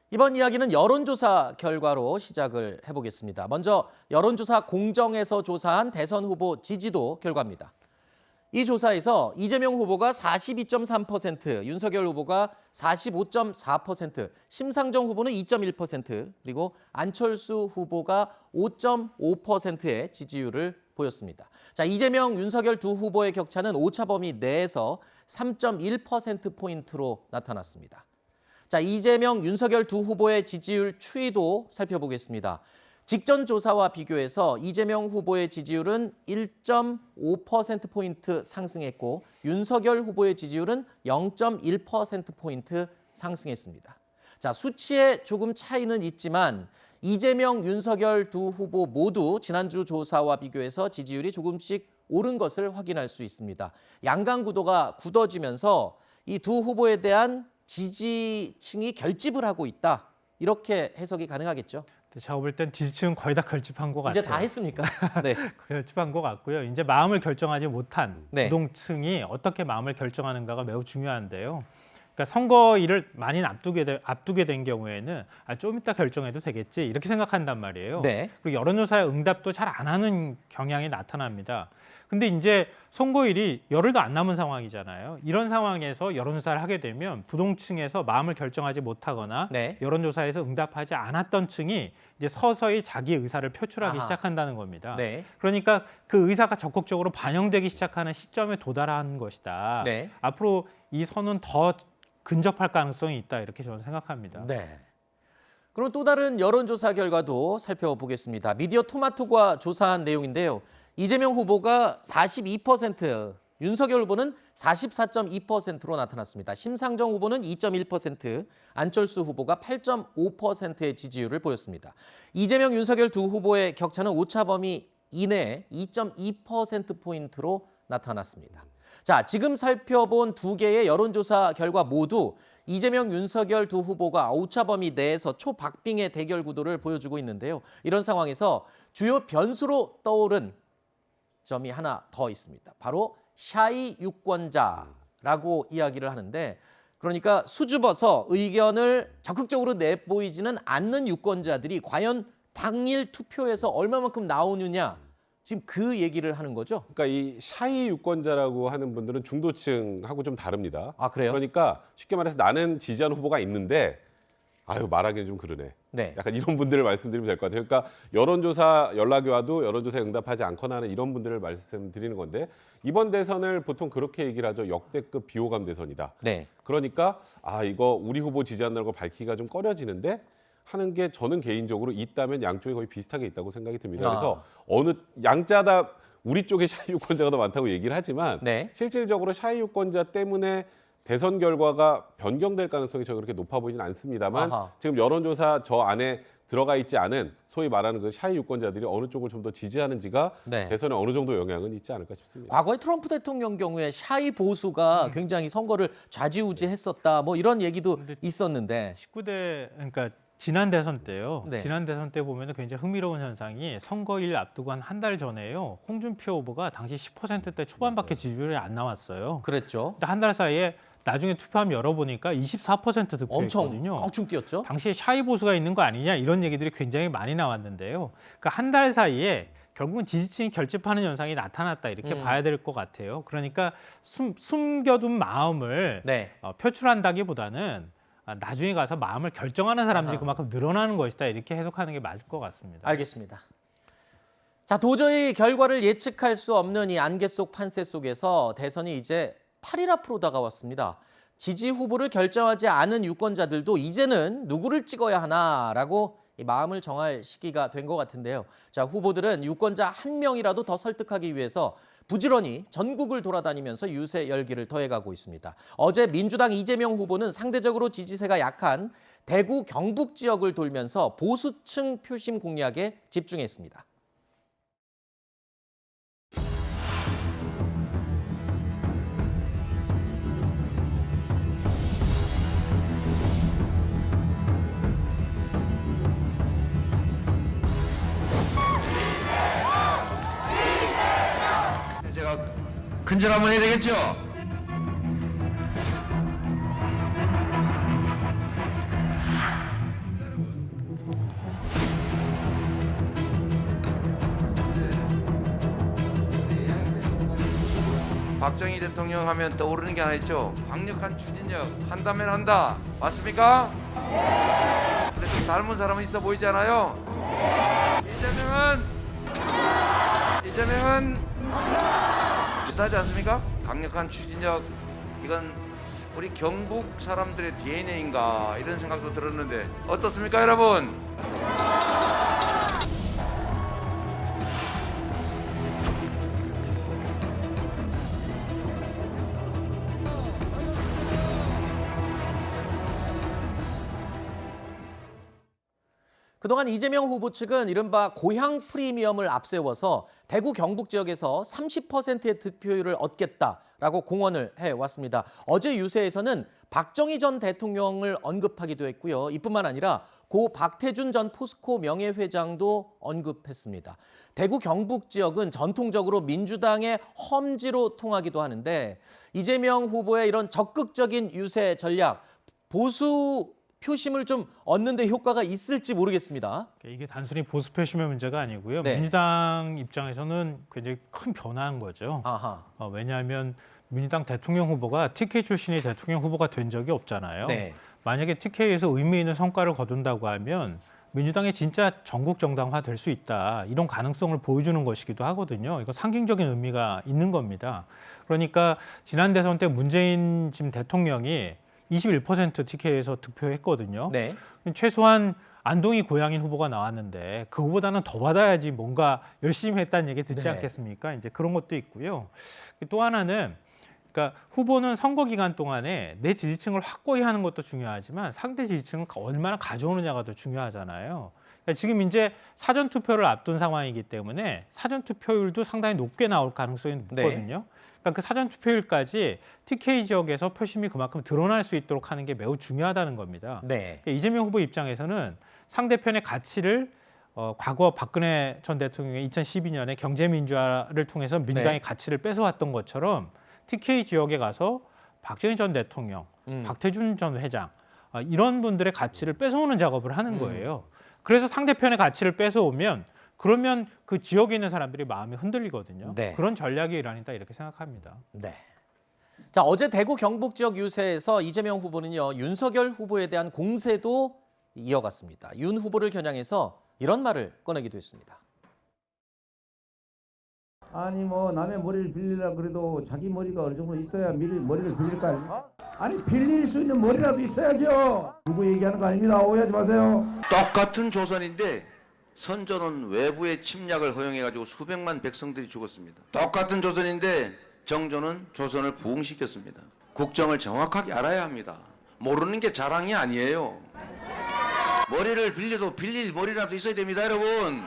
이번 이야기는 여론조사 결과로 시작을 해보겠습니다. 먼저 여론조사 공정에서 조사한 대선 후보 지지도 결과입니다. 이 조사에서 이재명 후보가 42.3%, 윤석열 후보가 45.4%, 심상정 후보는 2.1%, 그리고 안철수 후보가 5.5%의 지지율을 보였습니다. 자, 이재명, 윤석열 두 후보의 격차는 오차 범위 내에서 3.1%포인트로 나타났습니다. 자, 이재명, 윤석열 두 후보의 지지율 추이도 살펴보겠습니다. 직전 조사와 비교해서 이재명 후보의 지지율은 1.5%포인트 상승했고 윤석열 후보의 지지율은 0.1%포인트 상승했습니다. 자, 수치에 조금 차이는 있지만 이재명, 윤석열 두 후보 모두 지난주 조사와 비교해서 지지율이 조금씩 오른 것을 확인할 수 있습니다. 양강 구도가 굳어지면서 이 두 후보에 대한 지지층이 결집을 하고 있다. 이렇게 해석이 가능하겠죠. 제가 볼 땐 지지층은 거의 다 결집한 것 같아요. 이제 다 했습니까? 네. 결집한 것 같고요. 이제 마음을 결정하지 못한 네. 부동층이 어떻게 마음을 결정하는가가 매우 중요한데요. 그러니까 선거일을 많이 앞두게 된 경우에는 좀 이따 결정해도 되겠지 이렇게 생각한단 말이에요. 네. 그리고 여론조사에 응답도 잘 안 하는 경향이 나타납니다. 근데 이제 선거일이 열흘도 안 남은 상황이잖아요. 이런 상황에서 여론조사를 하게 되면 부동층에서 마음을 결정하지 못하거나 네. 여론조사에서 응답하지 않았던 층이 이제 서서히 자기 의사를 표출하기 시작한다는 겁니다. 네. 그러니까 그 의사가 적극적으로 반영되기 시작하는 시점에 도달한 것이다. 네. 앞으로 이 선은 더 근접할 가능성이 있다 이렇게 저는 생각합니다. 네. 그럼 또 다른 여론조사 결과도 살펴보겠습니다. 미디어 토마토가 조사한 내용인데요. 이재명 후보가 42%, 윤석열 후보는 44.2%로 나타났습니다. 심상정 후보는 2.1%, 안철수 후보가 8.5%의 지지율을 보였습니다. 이재명, 윤석열 두 후보의 격차는 오차 범위 이내 2.2%포인트로 나타났습니다. 자, 지금 살펴본 두 개의 여론조사 결과 모두 이재명, 윤석열 두 후보가 오차 범위 내에서 초박빙의 대결 구도를 보여주고 있는데요. 이런 상황에서 주요 변수로 떠오른 점이 하나 더 있습니다. 바로 샤이 유권자라고 이야기를 하는데 그러니까 수줍어서 의견을 적극적으로 내보이지는 않는 유권자들이 과연 당일 투표에서 얼마만큼 나오느냐 지금 그 얘기를 하는 거죠. 그러니까 이 샤이 유권자라고 하는 분들은 중도층하고 좀 다릅니다. 아, 그래요? 그러니까 쉽게 말해서 나는 지지하는 후보가 있는데 말하기는 좀 그러네. 네. 약간 이런 분들을 말씀드리면 될 것 같아요. 그러니까 여론조사 연락이 와도 여론조사에 응답하지 않거나 하는 이런 분들을 말씀드리는 건데 이번 대선을 보통 그렇게 얘기를 하죠. 역대급 비호감 대선이다. 네. 그러니까 이거 우리 후보 지지한다는 걸 밝히기가 좀 꺼려지는데 하는 게 저는 개인적으로 있다면 양쪽이 거의 비슷하게 있다고 생각이 듭니다. 그래서 어느 양자다 우리 쪽에 샤이 유권자가 더 많다고 얘기를 하지만 네. 실질적으로 샤이 유권자 때문에 대선 결과가 변경될 가능성이 저는 그렇게 높아 보이진 않습니다만 지금 여론조사 저 안에 들어가 있지 않은 소위 말하는 그 샤이 유권자들이 어느 쪽을 좀 더 지지하는지가 네. 대선에 어느 정도 영향은 있지 않을까 싶습니다. 과거에 트럼프 대통령 경우에 샤이 보수가 굉장히 선거를 좌지우지했었다 뭐 이런 얘기도 있었는데 19대 그러니까 지난 대선 때요. 네. 지난 대선 때 보면 굉장히 흥미로운 현상이 선거일 앞두고 한 달 전에요. 홍준표 후보가 당시 10%대 초반밖에 지지율이 안 나왔어요. 그랬죠. 근데 한 달 사이에 나중에 투표함 열어보니까 24% 득표했거든요. 엄청 껑충 뛰었죠. 당시에 샤이 보수가 있는 거 아니냐 이런 얘기들이 굉장히 많이 나왔는데요. 그러니까 한 달 사이에 결국은 지지층이 결집하는 현상이 나타났다 이렇게 봐야 될 것 같아요. 그러니까 숨겨둔 마음을 네. 표출한다기보다는 나중에 가서 마음을 결정하는 사람들이 그만큼 늘어나는 것이다 이렇게 해석하는 게 맞을 것 같습니다. 알겠습니다. 자, 도저히 결과를 예측할 수 없는 이 안개 속 판세 속에서 대선이 이제 8일 앞으로 다가왔습니다. 지지 후보를 결정하지 않은 유권자들도 이제는 누구를 찍어야 하나라고 이 마음을 정할 시기가 된 것 같은데요. 자, 후보들은 유권자 한 명이라도 더 설득하기 위해서 부지런히 전국을 돌아다니면서 유세 열기를 더해가고 있습니다. 어제 민주당 이재명 후보는 상대적으로 지지세가 약한 대구 경북 지역을 돌면서 보수층 표심 공략에 집중했습니다. 제가 근절 한번 해야 되겠죠? 박정희 대통령 하면 떠오르는 게 하나 있죠. 강력한 추진력, 한다면 한다. 맞습니까? 근데 좀 닮은 사람은 있어 보이지 않아요? 이재명은 비슷하지 않습니까? 강력한 추진력, 이건 우리 경북 사람들의 DNA인가 이런 생각도 들었는데 어떻습니까, 여러분? 그동안 이재명 후보 측은 이른바 고향 프리미엄을 앞세워서 대구 경북 지역에서 30%의 득표율을 얻겠다라고 공언을 해왔습니다. 어제 유세에서는 박정희 전 대통령을 언급하기도 했고요. 이뿐만 아니라 고 박태준 전 포스코 명예회장도 언급했습니다. 대구 경북 지역은 전통적으로 민주당의 험지로 통하기도 하는데 이재명 후보의 이런 적극적인 유세 전략, 보수 표심을 좀 얻는 데 효과가 있을지 모르겠습니다. 이게 단순히 보수 표심의 문제가 아니고요. 네. 민주당 입장에서는 굉장히 큰 변화인 거죠. 아하. 왜냐하면 민주당 대통령 후보가 TK 출신의 대통령 후보가 된 적이 없잖아요. 네. 만약에 TK에서 의미 있는 성과를 거둔다고 하면 민주당이 진짜 전국 정당화 될 수 있다. 이런 가능성을 보여주는 것이기도 하거든요. 이거 상징적인 의미가 있는 겁니다. 그러니까 지난 대선 때 문재인 지금 대통령이 21% TK에서 득표했거든요. 네. 최소한 안동이 고향인 후보가 나왔는데 그거보다는 더 받아야지 뭔가 열심히 했다는 얘기 듣지 네. 않겠습니까? 이제 그런 것도 있고요. 또 하나는 그러니까 후보는 선거 기간 동안에 내 지지층을 확고히 하는 것도 중요하지만 상대 지지층을 얼마나 가져오느냐가 더 중요하잖아요. 그러니까 지금 이제 사전 투표를 앞둔 상황이기 때문에 사전 투표율도 상당히 높게 나올 가능성이 높거든요. 그러니까 그 사전 투표율까지 TK 지역에서 표심이 그만큼 드러날 수 있도록 하는 게 매우 중요하다는 겁니다. 네. 그러니까 이재명 후보 입장에서는 상대편의 가치를 과거 박근혜 전 대통령이 2012년에 경제민주화를 통해서 민주당의 네. 가치를 뺏어왔던 것처럼 TK 지역에 가서 박정희 전 대통령, 박태준 전 회장 이런 분들의 가치를 뺏어오는 작업을 하는 거예요. 그래서 상대편의 가치를 뺏어오면 그러면 그 지역에 있는 사람들이 마음이 흔들리거든요. 네. 그런 전략의 일환이다 이렇게 생각합니다. 네. 자, 어제 대구 경북 지역 유세에서 이재명 후보는요, 윤석열 후보에 대한 공세도 이어갔습니다. 윤 후보를 겨냥해서 이런 말을 꺼내기도 했습니다. 아니 뭐 남의 머리를 빌리려 그래도 자기 머리가 어느 정도 있어야 머리를 빌릴 거 아닙니까? 아니 빌릴 수 있는 머리라도 있어야죠. 누구 얘기하는 거 아닙니다. 오해하지 마세요. 똑같은 조선인데 선조는 외부의 침략을 허용해가지고 수백만 백성들이 죽었습니다. 똑같은 조선인데 정조는 조선을 부흥시켰습니다. 국정을 정확하게 알아야 합니다. 모르는 게 자랑이 아니에요. 머리를 빌려도 빌릴 머리라도 있어야 됩니다, 여러분.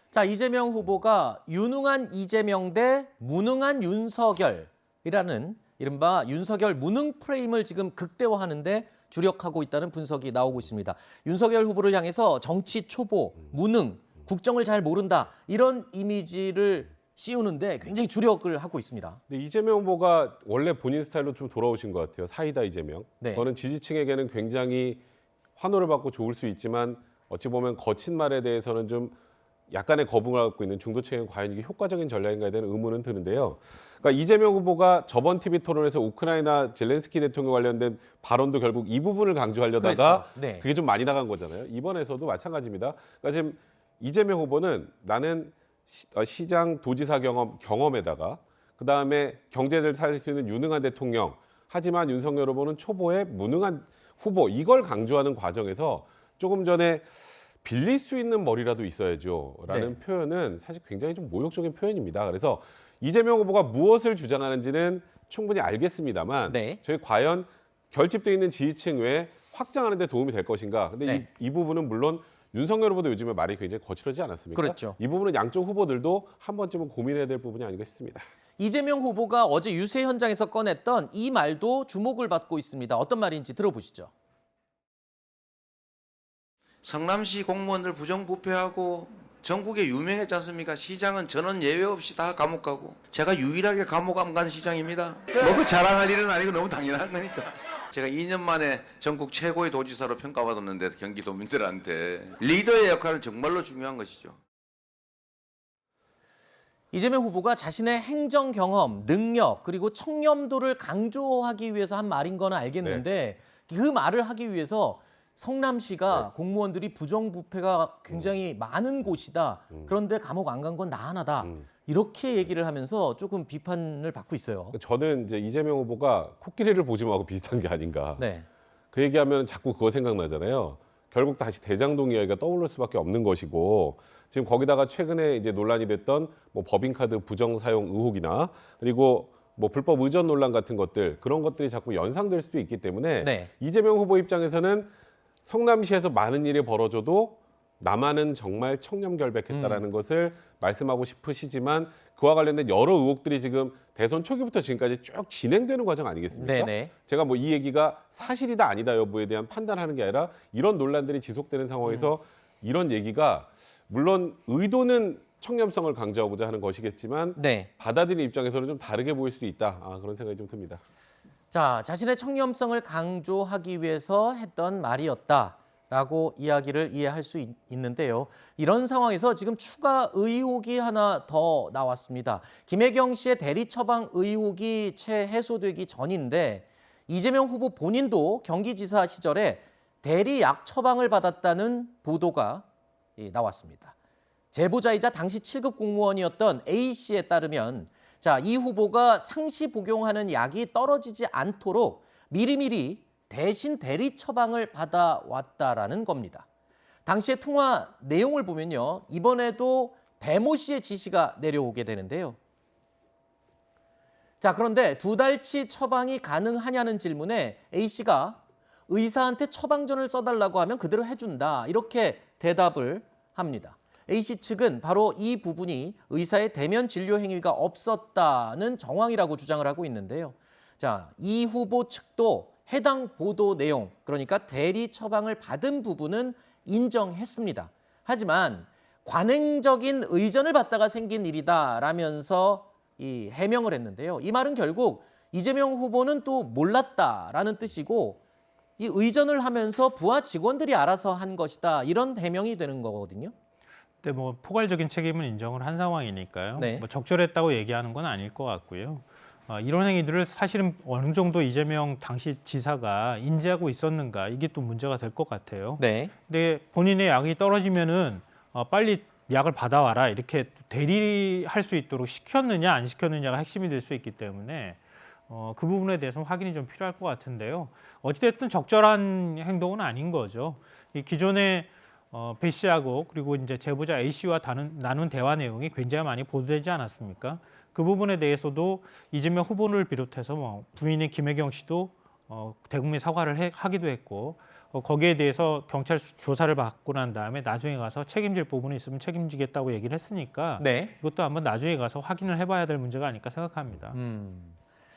자, 이재명 후보가 유능한 이재명 대 무능한 윤석열이라는 이른바 윤석열 무능 프레임을 지금 극대화하는데 주력하고 있다는 분석이 나오고 있습니다. 윤석열 후보를 향해서 정치 초보, 무능, 국정을 잘 모른다 이런 이미지를 씌우는데 굉장히 주력을 하고 있습니다. 근데 이재명 후보가 원래 본인 스타일로 좀 돌아오신 것 같아요. 사이다 이재명. 네. 저는 지지층에게는 굉장히 환호를 받고 좋을 수 있지만 어찌 보면 거친 말에 대해서는 좀 약간의 거부감을 갖고 있는 중도층에 과연 이게 효과적인 전략인가에 대한 의문은 드는데요. 그러니까 이재명 후보가 저번 TV 토론에서 우크라이나 젤렌스키 대통령 관련된 발언도 결국 이 부분을 강조하려다가 그렇죠. 네. 그게 좀 많이 나간 거잖아요. 이번에서도 마찬가지입니다. 그러니까 지금 이재명 후보는 나는 시장 도지사 경험에다가 그다음에 경제를 살릴 수 있는 유능한 대통령, 하지만 윤석열 후보는 초보의 무능한 후보, 이걸 강조하는 과정에서 조금 전에 빌릴 수 있는 머리라도 있어야죠 라는 네. 표현은 사실 굉장히 좀 모욕적인 표현입니다. 그래서 이재명 후보가 무엇을 주장하는지는 충분히 알겠습니다만 네. 저희 과연 결집되어 있는 지지층 외에 확장하는 데 도움이 될 것인가. 근데 네. 이 부분은 물론 윤석열 후보도 요즘에 말이 굉장히 거칠어지지 않았습니까? 그렇죠. 이 부분은 양쪽 후보들도 한 번쯤은 고민해야 될 부분이 아닌가 싶습니다. 이재명 후보가 어제 유세 현장에서 꺼냈던 이 말도 주목을 받고 있습니다. 어떤 말인지 들어보시죠. 성남시 공무원들 부정부패하고 전국에 유명했지 않습니까? 시장은 전원 예외 없이 다 감옥 가고 제가 유일하게 감옥 안 간 시장입니다. 뭐 그 자랑할 일은 아니고 너무 당연한 거니까. 제가 2년 만에 전국 최고의 도지사로 평가받았는데 경기도민들한테 리더의 역할은 정말로 중요한 것이죠. 이재명 후보가 자신의 행정 경험, 능력 그리고 청렴도를 강조하기 위해서 한 말인 건 알겠는데 그 말을 하기 위해서 성남시가 공무원들이 부정부패가 굉장히 많은 곳이다. 그런데 감옥 안 간 건 나 하나다. 이렇게 얘기를 하면서 조금 비판을 받고 있어요. 저는 이제 이재명 후보가 코끼리를 보지 마고 비슷한 게 아닌가. 네. 그 얘기하면 자꾸 그거 생각나잖아요. 결국 다시 대장동 이야기가 떠오를 수밖에 없는 것이고 지금 거기다가 최근에 이제 논란이 됐던 뭐 법인카드 부정 사용 의혹이나 그리고 뭐 불법 의전 논란 같은 것들 그런 것들이 자꾸 연상될 수도 있기 때문에 네. 이재명 후보 입장에서는 성남시에서 많은 일이 벌어져도 나만은 정말 청렴결백했다라는 것을 말씀하고 싶으시지만 그와 관련된 여러 의혹들이 지금 대선 초기부터 지금까지 쭉 진행되는 과정 아니겠습니까? 네네. 제가 뭐 이 얘기가 사실이다 아니다 여부에 대한 판단하는 게 아니라 이런 논란들이 지속되는 상황에서 이런 얘기가 물론 의도는 청렴성을 강조하고자 하는 것이겠지만 네. 받아들이는 입장에서는 좀 다르게 보일 수도 있다. 그런 생각이 좀 듭니다. 자, 자신의 청렴성을 강조하기 위해서 했던 말이었다라고 이야기를 이해할 수 있는데요. 이런 상황에서 지금 추가 의혹이 하나 더 나왔습니다. 김혜경 씨의 대리 처방 의혹이 채 해소되기 전인데 이재명 후보 본인도 경기지사 시절에 대리 약 처방을 받았다는 보도가 나왔습니다. 제보자이자 당시 7급 공무원이었던 A 씨에 따르면 자, 이 후보가 상시 복용하는 약이 떨어지지 않도록 미리미리 대신 대리 처방을 받아왔다라는 겁니다. 당시의 통화 내용을 보면요. 이번에도 배모 씨의 지시가 내려오게 되는데요. 자, 그런데 2달치 처방이 가능하냐는 질문에 A 씨가 의사한테 처방전을 써달라고 하면 그대로 해준다. 이렇게 대답을 합니다. A씨 측은 바로 이 부분이 의사의 대면 진료 행위가 없었다는 정황이라고 주장을 하고 있는데요. 자, 이 후보 측도 해당 보도 내용, 그러니까 대리 처방을 받은 부분은 인정했습니다. 하지만 관행적인 의전을 받다가 생긴 일이다라면서 이 해명을 했는데요. 이 말은 결국 이재명 후보는 또 몰랐다라는 뜻이고 이 의전을 하면서 부하 직원들이 알아서 한 것이다. 이런 해명이 되는 거거든요. 근데 뭐 포괄적인 책임은 인정을 한 상황이니까요. 네. 뭐 적절했다고 얘기하는 건 아닐 것 같고요. 이런 행위들을 사실은 어느 정도 이재명 당시 지사가 인지하고 있었는가 이게 또 문제가 될 것 같아요. 네. 근데 본인의 약이 떨어지면은 빨리 약을 받아와라 이렇게 대리할 수 있도록 시켰느냐 안 시켰느냐가 핵심이 될 수 있기 때문에 그 부분에 대해서는 확인이 좀 필요할 것 같은데요. 어찌됐든 적절한 행동은 아닌 거죠. 이 기존에 배 씨하고 그리고 이제 제보자 A 씨와 나눈 대화 내용이 굉장히 많이 보도되지 않았습니까? 그 부분에 대해서도 이재명 후보를 비롯해서 뭐 부인인 김혜경 씨도 대국민 사과를 하기도 했고 거기에 대해서 경찰 조사를 받고 난 다음에 나중에 가서 책임질 부분이 있으면 책임지겠다고 얘기를 했으니까 네. 이것도 한번 나중에 가서 확인을 해봐야 될 문제가 아닐까 생각합니다.